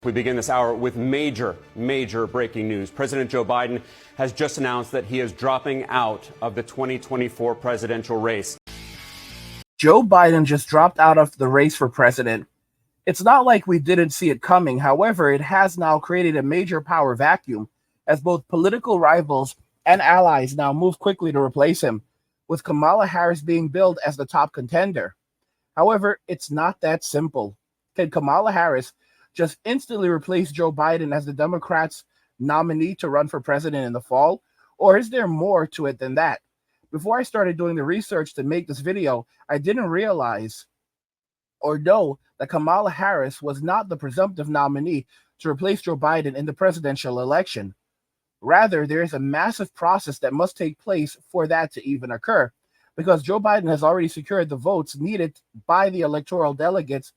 We begin this hour with major breaking news. President Joe Biden has just announced that he is dropping out of the 2024 presidential race. Joe Biden just dropped out of the race for president. It's not like we didn't see it coming. However, it has now created a major power vacuum as both political rivals and allies now move quickly to replace him, with Kamala Harris being billed as the top contender. However, it's not that simple. Can Kamala Harris just instantly replace Joe Biden as the Democrats' nominee to run for president in the fall? Or is there more to it than that? Before I started doing the research to make this video, I didn't realize or know that Kamala Harris was not the presumptive nominee to replace Joe Biden in the presidential election. Rather, there is a massive process that must take place for that to even occur, because Joe Biden has already secured the votes needed by the electoral delegates,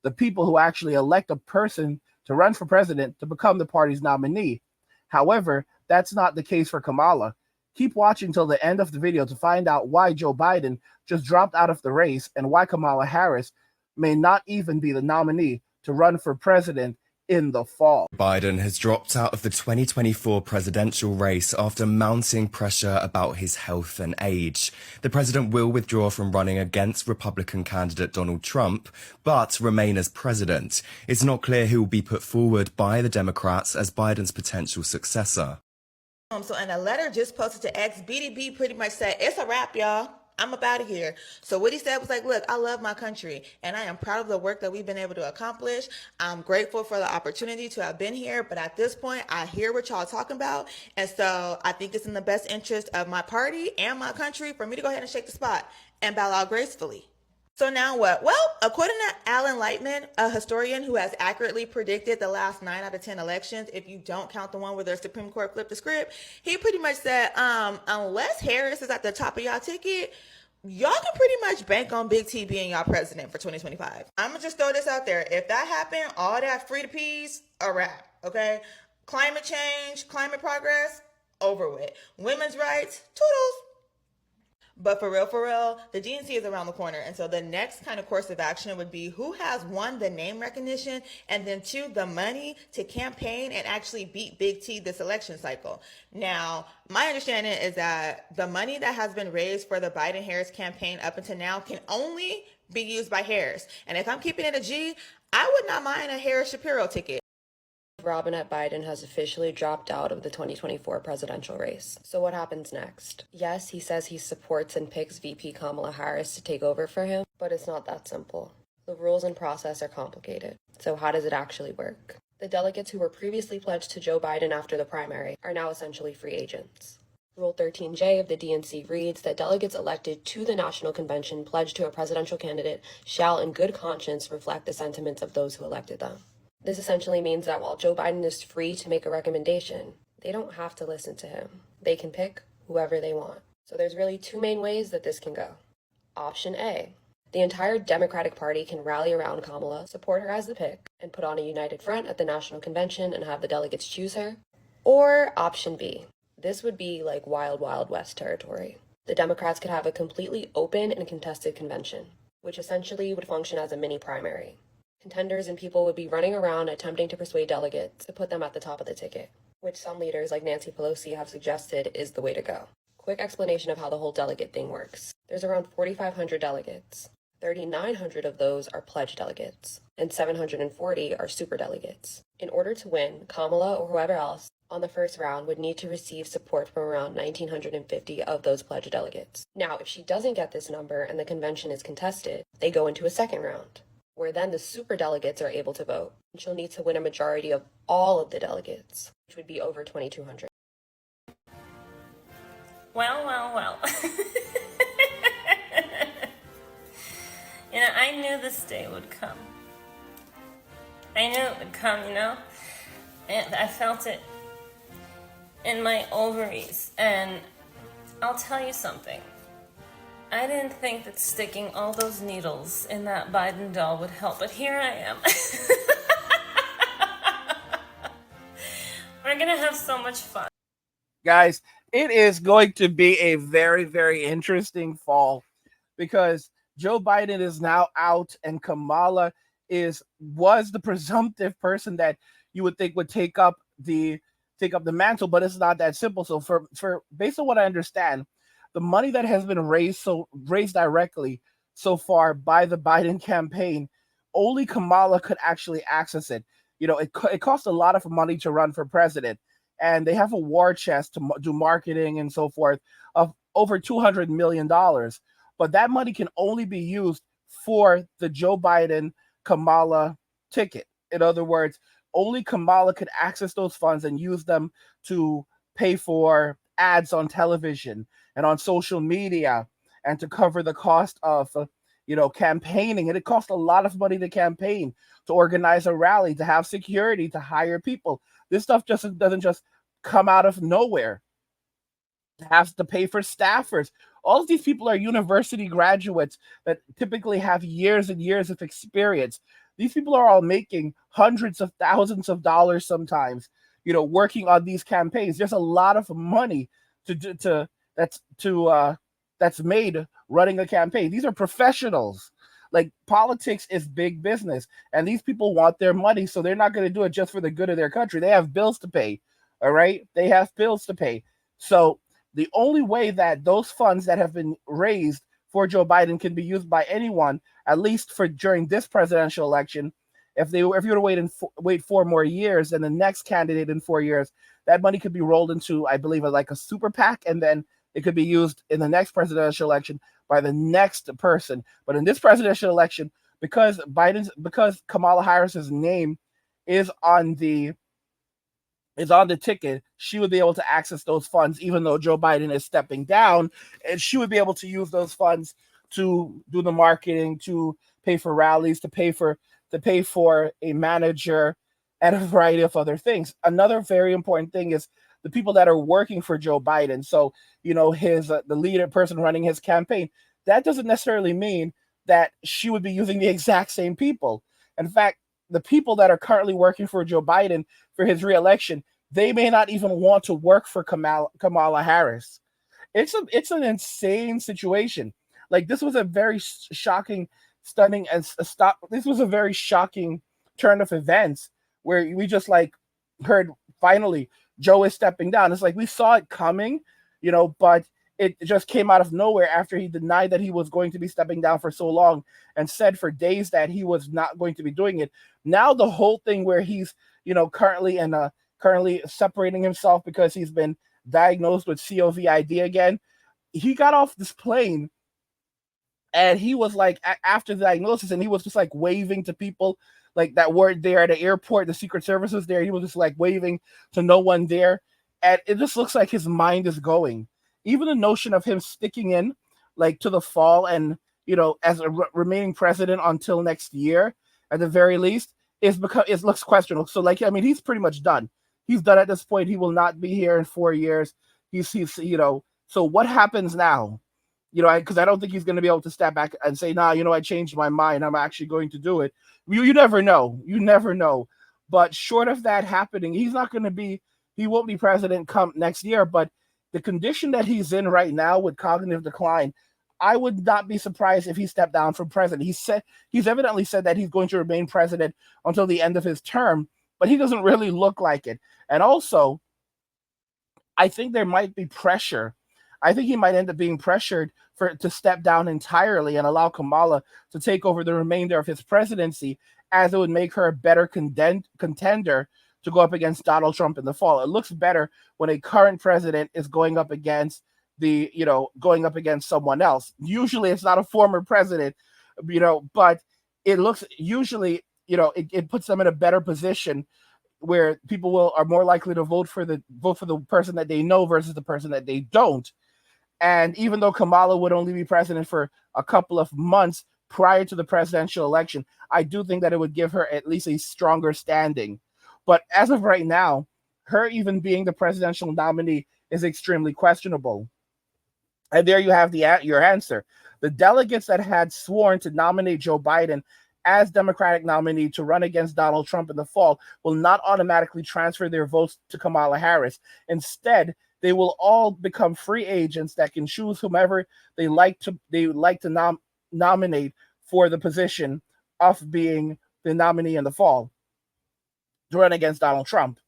the people who actually elect a person to run for president to become the party's nominee. However, that's not the case for Kamala. Keep watching till the end of the video to find out why Joe Biden just dropped out of the race and why Kamala Harris may not even be the nominee to run for president in the fall. Biden has dropped out of the 2024 presidential race after mounting pressure about his health and age. The president will withdraw from running against Republican candidate Donald Trump, but remain as president. It's not clear who will be put forward by the Democrats as Biden's potential successor. So in a letter just posted to X, BDB pretty much said, it's a wrap, y'all. I'm up out of here. So what he said was like, look, I love my country and I am proud of the work that we've been able to accomplish. I'm grateful for the opportunity to have been here. But at this point, I hear what y'all talking about. And so I think it's in the best interest of my party and my country for me to go ahead and shake the spot and bow out gracefully. So now what? Well, according to Alan Lightman, a historian who has accurately predicted the last 9 out of 10 elections, if you don't count the one where the Supreme Court flipped the script, he pretty much said, unless Harris is at the top of y'all ticket, y'all can pretty much bank on Big T being y'all president for 2025. I'm going to just throw this out there. If that happened, all that free to peas, a wrap, okay? Climate change, climate progress, over with. Women's rights, toodles. But for real, the DNC is around the corner. And so the next kind of course of action would be who has, 1, the name recognition, and then 2, the money to campaign and actually beat Big T this election cycle. Now, my understanding is that the money that has been raised for the Biden-Harris campaign up until now can only be used by Harris. And if I'm keeping it a G, I would not mind a Harris-Shapiro ticket. Robinette Biden has officially dropped out of the 2024 presidential race. So what happens next? Yes, he says he supports and picks VP Kamala Harris to take over for him, but it's not that simple. The rules and process are complicated. So how does it actually work? The delegates who were previously pledged to Joe Biden after the primary are now essentially free agents. Rule 13J of the DNC reads that delegates elected to the National Convention pledged to a presidential candidate shall in good conscience reflect the sentiments of those who elected them. This essentially means that while Joe Biden is free to make a recommendation, they don't have to listen to him. They can pick whoever they want. So there's really 2 main ways that this can go. Option A, the entire Democratic Party can rally around Kamala, support her as the pick, and put on a united front at the National Convention and have the delegates choose her. Or option B, this would be like Wild Wild West territory. The Democrats could have a completely open and contested convention, which essentially would function as a mini primary. Contenders and people would be running around attempting to persuade delegates to put them at the top of the ticket, which some leaders like Nancy Pelosi have suggested is the way to go. Quick explanation of how the whole delegate thing works. There's around 4,500 delegates. 3,900 of those are pledged delegates, and 740 are superdelegates. In order to win, Kamala or whoever else on the first round would need to receive support from around 1,950 of those pledged delegates. Now, if she doesn't get this number and the convention is contested, they go into a second round, where then the superdelegates are able to vote. And she'll need to win a majority of all of the delegates, which would be over 2,200. Well. I knew this day would come. I knew it would come, and I felt it in my ovaries. And I'll tell you something. I didn't think that sticking all those needles in that Biden doll would help, but here I am. We're gonna have so much fun. Guys, it is going to be a very, very interesting fall because Joe Biden is now out and Kamala was the presumptive person that you would think would take up the mantle, but it's not that simple. So for based on what I understand, the money that has been raised directly so far by the Biden campaign, only Kamala could actually access it. It costs a lot of money to run for president, and they have a war chest to do marketing and so forth of over $200 million. But that money can only be used for the Joe Biden Kamala ticket. In other words, only Kamala could access those funds and use them to pay for ads on television and on social media and to cover the cost of campaigning. And it costs a lot of money to campaign, to organize a rally, to have security, to hire people. This stuff just doesn't just come out of nowhere. Has to pay for staffers. All of these people are university graduates that typically have years and years of experience. These people are all making hundreds of thousands of dollars sometimes, working on these campaigns. There's a lot of money to that's made running a campaign. These are professionals. Like, politics is big business, and these people want their money, so they're not going to do it just for the good of their country. They have bills to pay. All right, they have bills to pay. So the only way that those funds that have been raised for Joe Biden can be used by anyone, at least for during this presidential election, if you were to wait 4 more years, and the next candidate in 4 years, that money could be rolled into, I believe, like a super PAC, and then it could be used in the next presidential election by the next person. But in this presidential election, because Kamala Harris's name is on the ticket, she would be able to access those funds, even though Joe Biden is stepping down, and she would be able to use those funds to do the marketing, to pay for rallies, to pay for a manager, and a variety of other things. Another very important thing is the people that are working for Joe Biden. So, his the leader person running his campaign. That doesn't necessarily mean that she would be using the exact same people. In fact, the people that are currently working for Joe Biden for his reelection, they may not even want to work for Kamala Harris. It's an insane situation. Like, this was a very shocking, stunning, and stop. This was a very shocking turn of events where we just heard finally Joe is stepping down. It's like we saw it coming, but it just came out of nowhere after he denied that he was going to be stepping down for so long and said for days that he was not going to be doing it. Now the whole thing where he's, currently separating himself because he's been diagnosed with COVID again. He got off this plane and he was after the diagnosis, and he was just waving to people that weren't there at the airport. The Secret Service was there. He was just waving to no one there. And it just looks like his mind is going. Even the notion of him sticking in to the fall and, as a remaining president until next year, at the very least, it looks questionable. So he's pretty much done. He's done at this point. He will not be here in 4 years. He's so what happens now? Because I don't think he's going to be able to step back and say, nah, I changed my mind. I'm actually going to do it. You never know. You never know. But short of that happening, he won't be president come next year. But the condition that he's in right now with cognitive decline, I would not be surprised if he stepped down from president. He's evidently said that he's going to remain president until the end of his term, but he doesn't really look like it. And also, I think there might be pressure. I think he might end up being pressured to step down entirely and allow Kamala to take over the remainder of his presidency, as it would make her a better contender to go up against Donald Trump in the fall. It looks better when a current president is going up against someone else. Usually it's not a former president, but it looks usually, it puts them in a better position where people are more likely to vote for the person that they know versus the person that they don't. And even though Kamala would only be president for a couple of months prior to the presidential election, I do think that it would give her at least a stronger standing. But as of right now, her even being the presidential nominee is extremely questionable. And there you have your answer. The delegates that had sworn to nominate Joe Biden as Democratic nominee to run against Donald Trump in the fall will not automatically transfer their votes to Kamala Harris. Instead, they will all become free agents that can choose whomever they like to nominate for the position of being the nominee in the fall to run against Donald Trump.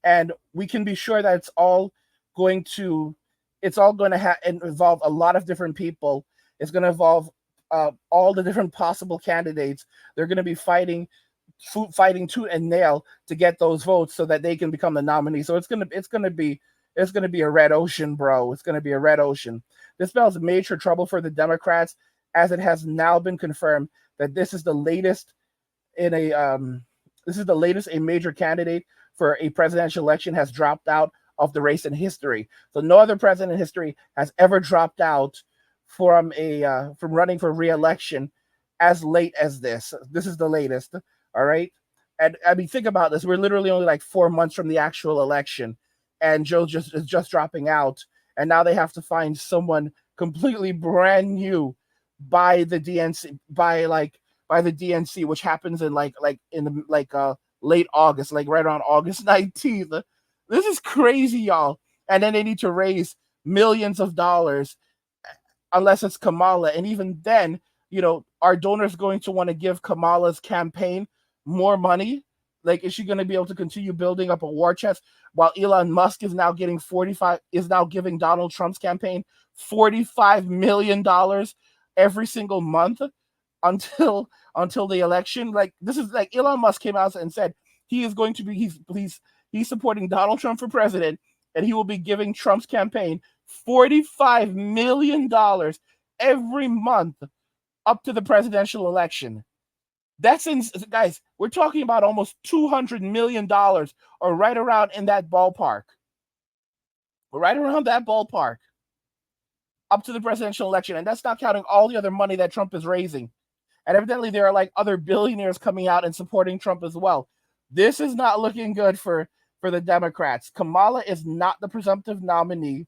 And we can be sure that it's all going to involve a lot of different people. It's going to involve all the different possible candidates. They're going to be fighting tooth and nail to get those votes so that they can become the nominee. So it's going to be a red ocean, bro. It's going to be a red ocean. This spells major trouble for the Democrats, as it has now been confirmed that this is the latest a major candidate for a presidential election has dropped out of the race in history. So no other president in history has ever dropped out from running for re-election as late as this. This is the latest. All right. And I mean, think about this. We're literally only like 4 months from the actual election, and Joe is just dropping out. And now they have to find someone completely brand new by the DNC, which happens in late August, like right around August 19th. This is crazy, y'all. And then they need to raise millions of dollars, unless it's Kamala. And even then, are donors going to want to give Kamala's campaign more money? Like, is she going to be able to continue building up a war chest while Elon Musk is now giving Donald Trump's campaign $45 million every single month until the election? Like, this is like Elon Musk came out and said he is going to be he's supporting Donald Trump for president, and he will be giving Trump's campaign $45 million every month up to the presidential election. That's guys, we're talking about almost $200 million, or right around in that ballpark. Right around that ballpark up to the presidential election. And that's not counting all the other money that Trump is raising. And evidently there are like other billionaires coming out and supporting Trump as well. This is not looking good for the Democrats. Kamala is not the presumptive nominee.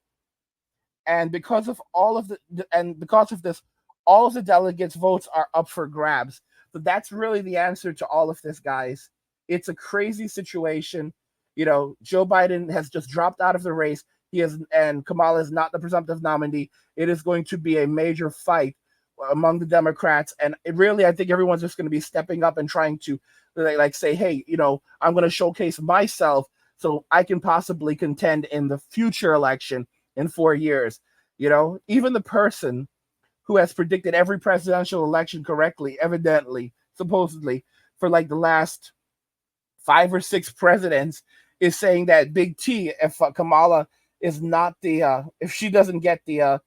And because of all of this, all of the delegates' votes are up for grabs. So that's really the answer to all of this, guys. It's a crazy situation. Joe Biden has just dropped out of the race. And Kamala is not the presumptive nominee. It is going to be a major fight among the Democrats. And I think everyone's just going to be stepping up and trying to say, hey, I'm going to showcase myself so I can possibly contend in the future election in 4 years. Even the person who has predicted every presidential election correctly, evidently, supposedly, for like the last 5 or 6 presidents, is saying that Big T, if Kamala is not if she doesn't get the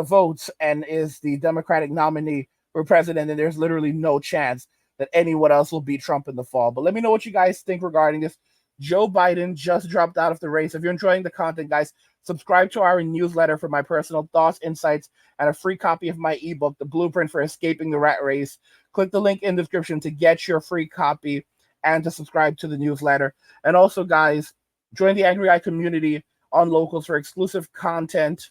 votes and is the Democratic nominee for president, then there's literally no chance that anyone else will beat Trump in the fall. But let me know what you guys think regarding this. Joe Biden just dropped out of the race. If you're enjoying the content, guys, subscribe to our newsletter for my personal thoughts, insights, and a free copy of my ebook, The Blueprint for Escaping the Rat Race. Click the link in the description to get your free copy and to subscribe to the newsletter. And also, guys, join the Angry Guy community on Locals for exclusive content,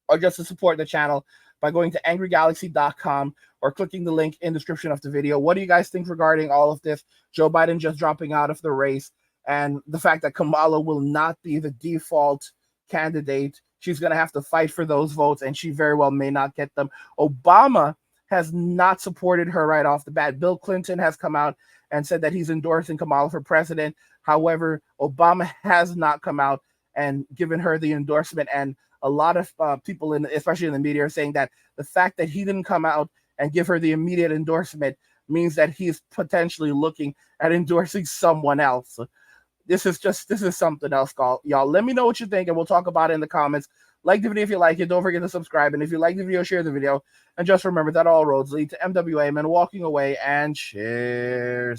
or just to support the channel by going to angrygalaxy.com or clicking the link in the description of the video. What do you guys think regarding all of this? Joe Biden just dropping out of the race, and the fact that Kamala will not be the default candidate. She's going to have to fight for those votes, and she very well may not get them. Obama has not supported her right off the bat. Bill Clinton has come out and said that he's endorsing Kamala for president. However, Obama has not come out and given her the endorsement. And a lot of people, especially in the media, are saying that the fact that he didn't come out and give her the immediate endorsement means that he's potentially looking at endorsing someone else. This is something else, y'all. Let me know what you think, and we'll talk about it in the comments. Like the video if you like it. Don't forget to subscribe. And if you like the video, share the video. And just remember that all roads lead to MWA, men walking away, and cheers.